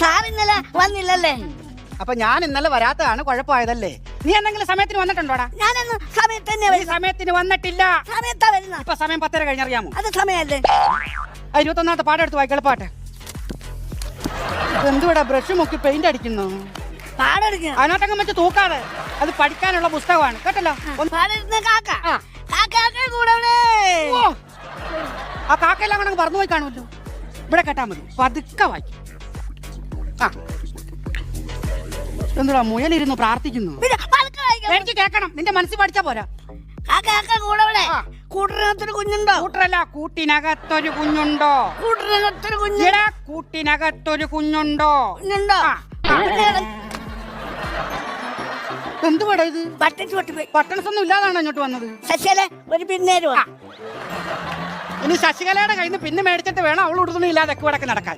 Sir ഇന്നലെ വന്നില്ലല്ലേ? അപ്പൊ ഞാൻ ഇന്നലെ വരാത്തതാണ് കുഴപ്പമായതല്ലേ? നീ എന്തെങ്കിലും സമയത്തിന് വന്നിട്ടുണ്ടോടാ? ഞാനന്ന് സമയത്ത് തന്നെ സമയത്തിന് വന്നിട്ടില്ല. സമയത്താ വരുന്ന. ഇപ്പൊ സമയം 10:30 കഴിഞ്ഞറിയാമോ? അത് സമയല്ലേ? 21ാമത്തെ പാഠം എടുത്ത് വായിക്കള പാട്ട്. എന്തുവാടാ ബ്രഷ് മുക്കി പെയിന്റ് അടിക്കുന്നു? പാടെടുക്കണം. അതിനകത്തങ്ങ് വെച്ച് തൂക്കാതെ. അത് പഠിക്കാനുള്ള പുസ്തകമാണ് കേട്ടല്ലോ. കാക്ക കാക്ക കൂടെ ആ കാക്കയെല്ലാം കൂടെ പറന്നു പോയി കാണുമല്ലോ. ഇവിടെ കേട്ടാ മതി, പതുക്കെ വായിക്കും. ആ എന്തുവാ മുയലിരുന്നു പ്രാർത്ഥിക്കുന്നു? എനിക്ക് കേൾക്കണം, നിന്റെ മനസ്സിൽ പഠിച്ചാ പോരാ. കൂട്ടിനകത്തൊരു കുഞ്ഞുണ്ടോ? കൂട്ടറല്ല, കൂട്ടിനകത്തൊരു കുഞ്ഞുണ്ടോ? കൂട്ടിനകത്തൊരു കുഞ്ഞു. കൂട്ടിനകത്തൊരു കുഞ്ഞുണ്ടോ? കുഞ്ഞുണ്ടോ? എന്തുവാടാ ഇത്? ബട്ടൺസ് ബട്ടൺസ് ഒന്നും ഇല്ലാതാണോ ഇങ്ങോട്ട് വന്നത്? ശശികല ഒരു പിന്നേരും. ഇനി ശശികലയുടെ കയ്യിൽ നിന്ന് പിന്നെ മേടിച്ചിട്ട് വേണം അവൾ ഉടുതുണി ഇല്ലാതെ കിടക്ക് നടക്കാൻ.